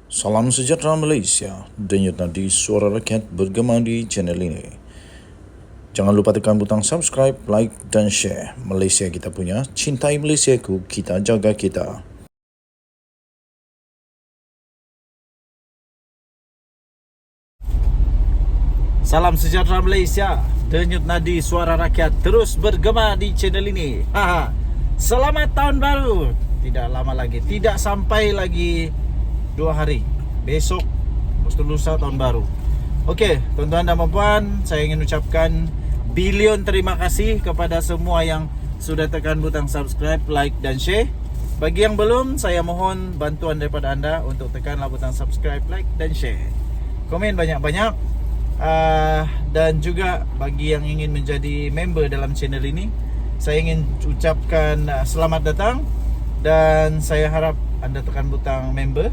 Salam sejahtera Malaysia, denyut nadi suara rakyat bergema di channel ini. Jangan lupa tekan butang subscribe, like dan share. Malaysia kita punya, cintai Malaysiaku, kita jaga kita. Salam sejahtera Malaysia, denyut nadi suara rakyat terus bergema di channel ini. Selamat tahun baru. Tidak lama lagi, tidak sampai lagi 2 hari. Besok, lusa tahun baru. Okey, tuan-tuan dan puan, saya ingin ucapkan bilion terima kasih kepada semua yang sudah tekan butang subscribe, like dan share. Bagi yang belum, saya mohon bantuan daripada anda untuk tekanlah butang subscribe, like dan share. Komen banyak-banyak. Dan juga bagi yang ingin menjadi member dalam channel ini, saya ingin ucapkan selamat datang. Dan saya harap anda tekan butang member,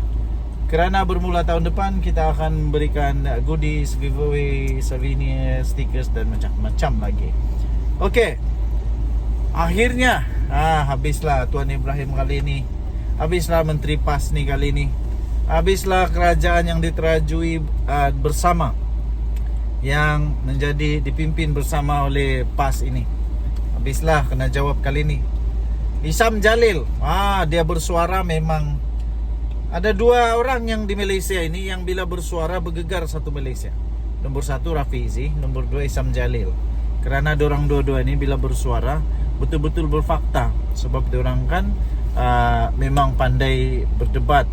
kerana bermula tahun depan kita akan memberikan goodies, giveaway, souvenir, stickers dan macam-macam lagi. Okey, akhirnya habislah Tuan Ibrahim kali ini. Habislah Menteri PAS ni kali ini. Habislah kerajaan yang diterajui bersama, yang menjadi dipimpin bersama oleh PAS ini. Habislah kena jawab kali ini. Isham Jalil, dia bersuara memang. Ada 2 orang yang di Malaysia ini yang bila bersuara bergegar satu Malaysia. Nombor 1 Rafizi, nombor 2 Isham Jalil. Kerana diorang dua-dua ini bila bersuara betul-betul berfakta. Sebab diorang kan memang pandai berdebat.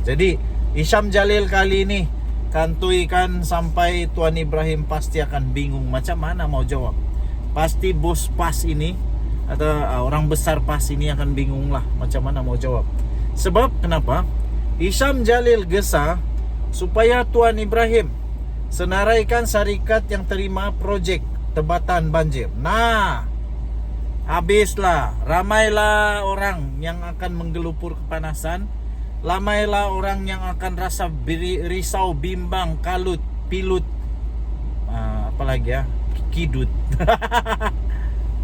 Jadi Isham Jalil kali ini kantuikan sampai Tuan Ibrahim pasti akan bingung macam mana mau jawab. Pasti bos PAS ini atau orang besar PAS ini akan bingung lah macam mana mau jawab. Sebab kenapa? Isham Jalil gesa supaya Tuan Ibrahim senaraikan syarikat yang terima projek tebatan banjir. Habislah. Ramailah orang yang akan menggelupur kepanasan. Ramailah orang yang akan rasa risau, bimbang, kalut, pilut, apalagi kidut.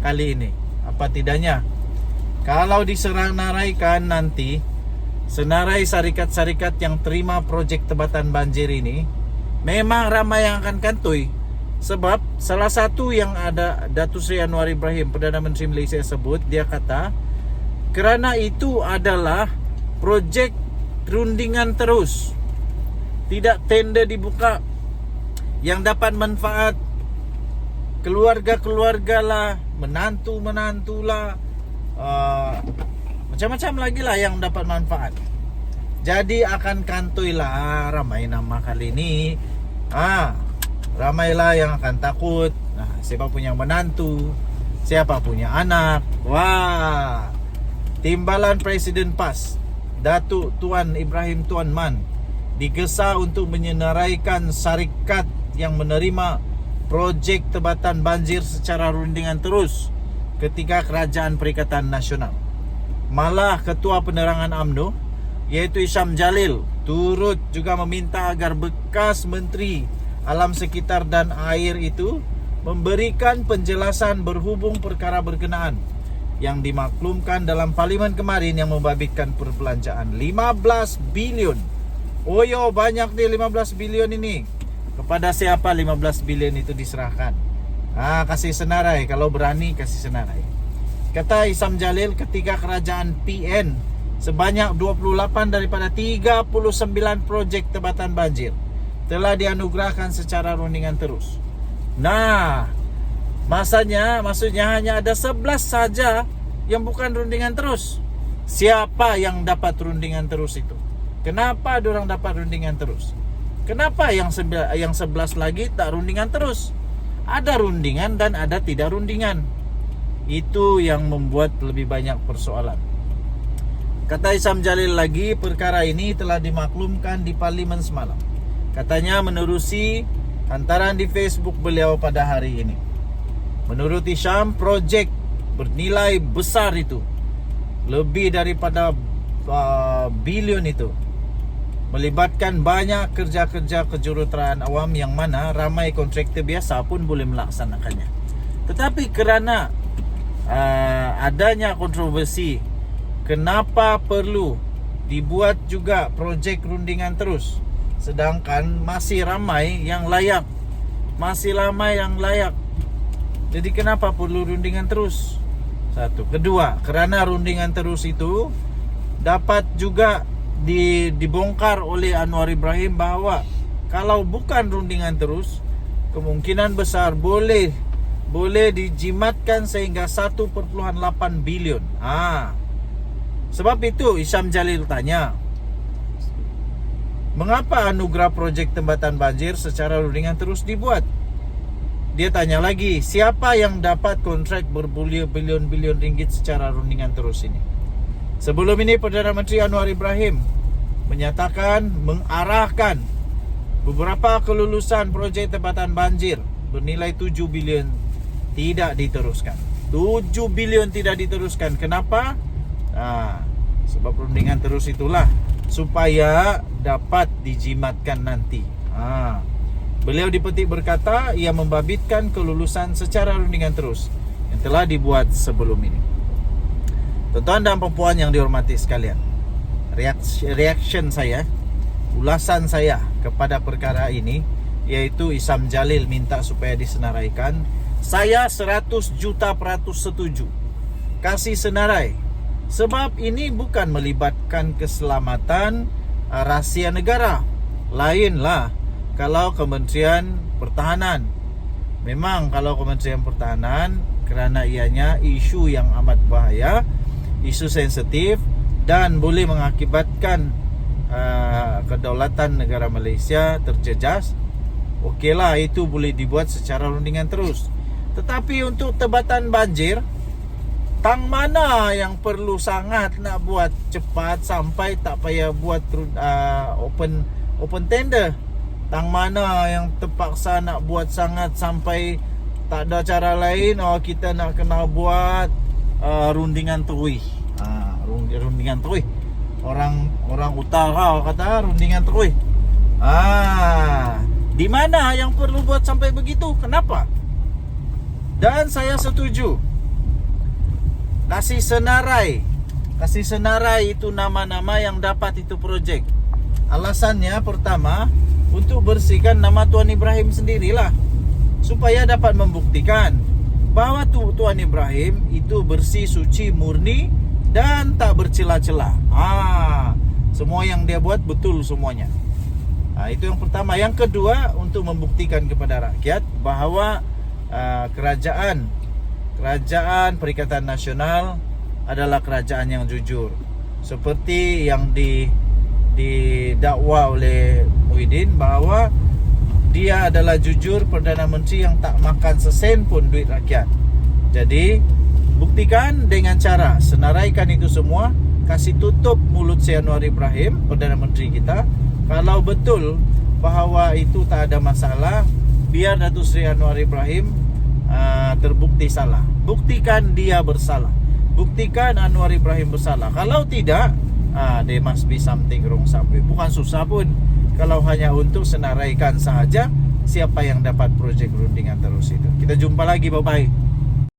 Kali ini apa tidaknya kalau disenaraikan nanti, senarai syarikat-syarikat yang terima projek tebatan banjir ini, memang ramai yang akan kantoi. Sebab salah satu yang ada Datuk Seri Anwar Ibrahim, Perdana Menteri Malaysia sebut, dia kata kerana itu adalah projek rundingan terus, tidak tender dibuka, yang dapat manfaat keluarga-keluarga lah, menantu-menantu lah, macam-macam lagi lah yang dapat manfaat. Jadi akan kantoi lah ramai nama kali ini. Ramailah yang akan takut. Siapa punya menantu, siapa punya anak. Timbalan Presiden PAS Datuk Tuan Ibrahim Tuan Man digesa untuk menyenaraikan syarikat yang menerima projek tebatan banjir secara rundingan terus ketika Kerajaan Perikatan Nasional. Malah Ketua Penerangan UMNO iaitu Isham Jalil turut juga meminta agar bekas Menteri Alam Sekitar dan Air itu memberikan penjelasan berhubung perkara berkenaan yang dimaklumkan dalam parlimen kemarin yang membabitkan perbelanjaan 15 bilion. Banyak ni 15 bilion ini. Kepada siapa 15 bilion itu diserahkan? Kasih senarai, kalau berani kasih senarai. Kata Isham Jalil, ketika kerajaan PN sebanyak 28 daripada 39 projek tebatan banjir telah dianugerahkan secara rundingan terus. Maksudnya hanya ada 11 saja yang bukan rundingan terus. Siapa yang dapat rundingan terus itu? Kenapa diorang dapat rundingan terus? Kenapa yang 11 lagi tak rundingan terus? Ada rundingan dan ada tidak rundingan. Itu yang membuat lebih banyak persoalan. Kata Isham Jalil lagi, perkara ini telah dimaklumkan di parlimen semalam. Katanya menerusi hantaran di Facebook beliau pada hari ini. Menurut Isham, projek bernilai besar itu, lebih daripada bilion itu, melibatkan banyak kerja-kerja kejuruteraan awam yang mana ramai kontraktor biasa pun boleh melaksanakannya. Tetapi kerana adanya kontroversi, kenapa perlu dibuat juga projek rundingan terus. Sedangkan masih ramai yang layak. Masih ramai yang layak. Jadi kenapa perlu rundingan terus? Satu. Kedua, karena rundingan terus itu dapat juga dibongkar oleh Anwar Ibrahim bahwa kalau bukan rundingan terus, kemungkinan besar boleh dijimatkan sehingga 1,8 bilion. Sebab itu Isyam Jalil tanya, mengapa anugerah projek tembatan banjir secara rundingan terus dibuat? Dia tanya lagi, siapa yang dapat kontrak berbilion-bilion ringgit secara rundingan terus ini? Sebelum ini Perdana Menteri Anwar Ibrahim menyatakan mengarahkan beberapa kelulusan projek tembatan banjir bernilai 7 bilion tidak diteruskan. 7 bilion tidak diteruskan. Kenapa? Sebab rundingan terus itulah supaya dapat dijimatkan nanti. Beliau dipetik berkata ia membabitkan kelulusan secara rundingan terus yang telah dibuat sebelum ini. Tuan-tuan dan puan yang dihormati sekalian, reaction saya, ulasan saya kepada perkara ini, yaitu Isyam Jalil minta supaya disenaraikan, saya 100% setuju kasih senarai. Sebab ini bukan melibatkan keselamatan rahsia negara. Lainlah kalau Kementerian Pertahanan. Memang kalau Kementerian Pertahanan, kerana ianya isu yang amat bahaya, isu sensitif dan boleh mengakibatkan kedaulatan negara Malaysia terjejas, okeylah, itu boleh dibuat secara rundingan terus. Tetapi untuk tebatan banjir, tang mana yang perlu sangat nak buat cepat sampai tak payah buat open tender? Tang mana yang terpaksa nak buat sangat sampai tak ada cara lain, kita nak kena buat rundingan terus. Rundingan terus. Orang utara kata rundingan terus. Di mana yang perlu buat sampai begitu? Kenapa? Dan saya setuju kasih senarai itu nama-nama yang dapat itu projek. Alasannya pertama, untuk bersihkan nama Tuan Ibrahim sendirilah, supaya dapat membuktikan bahawa Tuan Ibrahim itu bersih, suci, murni dan tak bercela-cela. Semua yang dia buat betul semuanya. Itu yang pertama. Yang kedua, untuk membuktikan kepada rakyat bahawa kerajaan Perikatan Nasional adalah kerajaan yang jujur, seperti yang didakwa oleh Muhyiddin bahawa dia adalah jujur Perdana Menteri yang tak makan sesen pun duit rakyat. Jadi buktikan dengan cara senaraikan itu semua, kasih tutup mulut si Anwar Ibrahim, Perdana Menteri kita. Kalau betul bahawa itu tak ada masalah, biar Datuk Seri Anwar Ibrahim terbukti salah. Buktikan dia bersalah. Buktikan Anwar Ibrahim bersalah. Kalau tidak, there must be something wrong somewhere. Bukan susah pun kalau hanya untuk senaraikan sahaja siapa yang dapat projek rundingan terus itu. Kita jumpa lagi, bye-bye.